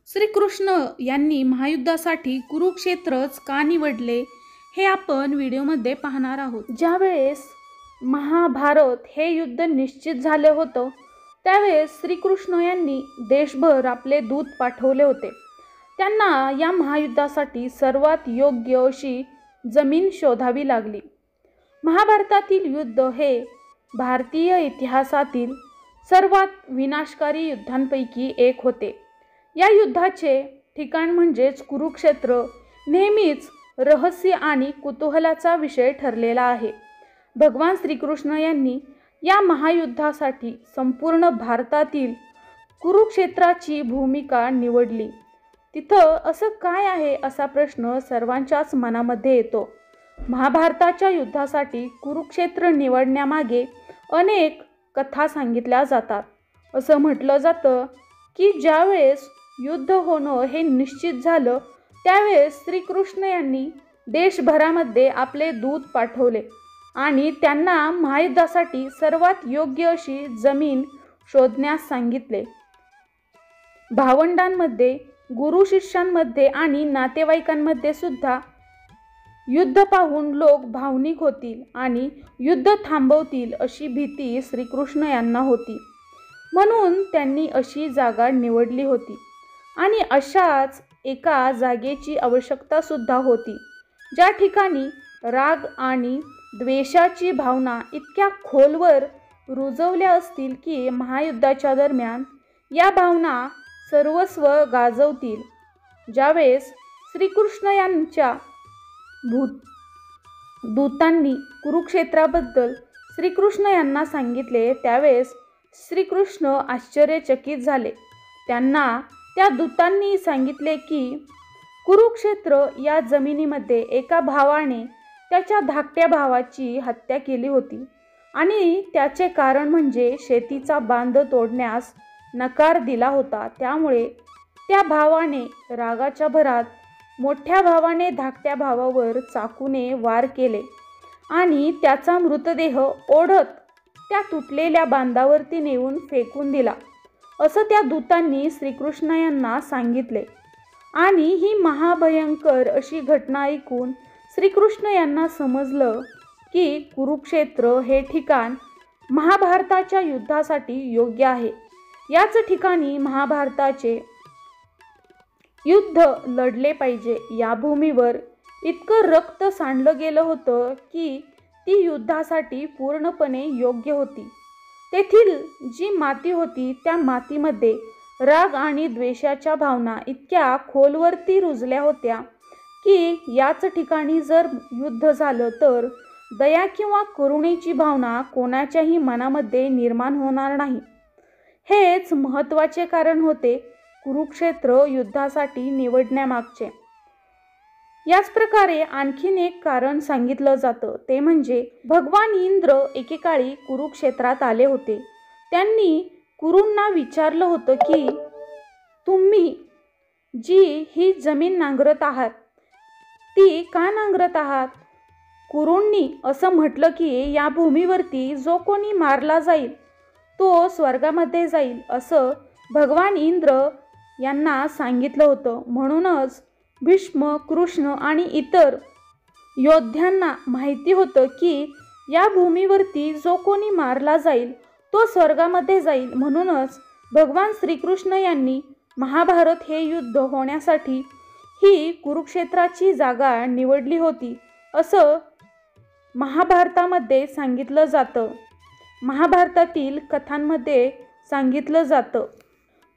श्रीकृष्ण यांनी महायुद्धासाठी कुरुक्षेत्रच का निवडले हे आपण व्हिडिओमध्ये पाहणार आहोत। ज्यावेळेस महाभारत हे युद्ध निश्चित झाले होतं त्यावेळेस श्रीकृष्ण यांनी देशभर आपले दूत पाठवले होते। त्यांना या महायुद्धासाठी सर्वात योग्य अशी जमीन शोधावी लागली। महाभारतातील युद्ध हे भारतीय इतिहासातील सर्वात विनाशकारी युद्धांपैकी एक होते। या युद्धाचे ठिकाण म्हणजेच कुरुक्षेत्र नेहमीच रहस्य आणि कुतूहलाचा विषय ठरलेला आहे। भगवान श्रीकृष्ण यांनी या महायुद्धासाठी संपूर्ण भारतातील कुरुक्षेत्राची भूमिका निवडली। तिथं असं काय आहे असा प्रश्न सर्वांच्याच मनामध्ये येतो। महाभारताच्या युद्धासाठी कुरुक्षेत्र निवडण्यामागे अनेक कथा सांगितल्या जातात। असं म्हटलं जातं की ज्यावेळेस युद्ध होणं हे निश्चित झालं त्यावेळेस श्रीकृष्ण यांनी देशभरामध्ये आपले दूत पाठवले आणि त्यांना महायुद्धासाठी सर्वात योग्य अशी जमीन शोधण्यास सांगितले। भावंडांमध्ये, गुरु शिष्यांमध्ये आणि नातेवाईकांमध्ये सुद्धा युद्ध पाहून लोक भावनिक होतील आणि युद्ध थांबवतील अशी भीती श्रीकृष्ण यांना होती, म्हणून त्यांनी अशी जागा निवडली होती आणि अशाच एका जागेची आवश्यकता सुद्धा होती ज्या ठिकाणी राग आणि द्वेषाची भावना इतक्या खोलवर रुजवल्या असतील की महायुद्धाच्या दरम्यान या भावना सर्वस्व गाजवतील। ज्यावेळेस श्रीकृष्ण यांच्या दूतांनी कुरुक्षेत्राबद्दल श्रीकृष्ण यांना सांगितले त्यावेळेस श्रीकृष्ण आश्चर्यचकित झाले। त्यांना त्या दूतांनी सांगितले की कुरुक्षेत्र या जमिनीमध्ये एका भावाने त्याच्या धाकट्या भावाची हत्या केली होती आणि त्याचे कारण म्हणजे शेतीचा बांध तोडण्यास नकार दिला होता। त्यामुळे त्या भावाने रागाच्या भरात मोठ्या भावाने धाकट्या भावावर चाकूने वार केले आणि त्याचा मृतदेह ओढत त्या तुटलेल्या बांधावरती नेऊन फेकून दिला असं त्या दूतांनी श्रीकृष्ण यांना सांगितले। आणि ही महाभयंकर अशी घटना ऐकून श्रीकृष्ण यांना समजलं की कुरुक्षेत्र हे ठिकाण महाभारताच्या युद्धासाठी योग्य आहे। याच ठिकाणी महाभारताचे युद्ध लढले पाहिजे। या भूमीवर इतकं रक्त सांडलं गेलं होतं की ती युद्धासाठी पूर्णपणे योग्य होती। तेथील जी माती होती त्या मातीमध्ये राग आणि द्वेषाच्या भावना इतक्या खोलवरती रुजल्या होत्या की याच ठिकाणी जर युद्ध झालं तर दया किंवा करुणेची भावना कोणाच्याही मनामध्ये निर्माण होणार नाही। हेच महत्त्वाचे कारण होते कुरुक्षेत्र युद्धासाठी निवडण्यामागचे। याच प्रकारे आणखीन एक कारण सांगितलं जातं ते म्हणजे भगवान इंद्र एकेकाळी कुरुक्षेत्रात आले होते। त्यांनी कुरूंना विचारलं होतं की तुम्ही जी ही जमीन नांगरत आहात ती का नांगरत आहात? कुरूंनी असं म्हटलं की या भूमीवरती जो कोणी मारला जाईल तो स्वर्गामध्ये जाईल असं भगवान इंद्र यांना सांगितलं होतं। म्हणूनच भीष्म, कृष्ण आणि इतर योद्ध्यांना माहिती होतं की या भूमीवरती जो कोणी मारला जाईल तो स्वर्गामध्ये जाईल। म्हणूनच भगवान श्रीकृष्ण यांनी महाभारत हे युद्ध होण्यासाठी ही कुरुक्षेत्राची जागा निवडली होती असं महाभारतामध्ये सांगितलं जातं, महाभारतातील कथांमध्ये सांगितलं जातं।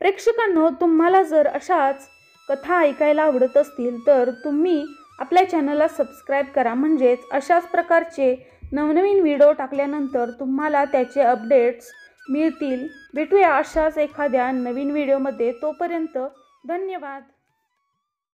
प्रेक्षकांनो, तुम्हाला जर अशाच कथा ऐकायला आवडत असतील तर तुम्ही आपल्या चॅनलला सबस्क्राईब करा, म्हणजेच अशाच प्रकारचे नवनवीन व्हिडिओ टाकल्यानंतर तुम्हाला त्याचे अपडेट्स मिळतील। भेटूया अशाच एखाद्या नवीन व्हिडिओमध्ये, तोपर्यंत धन्यवाद।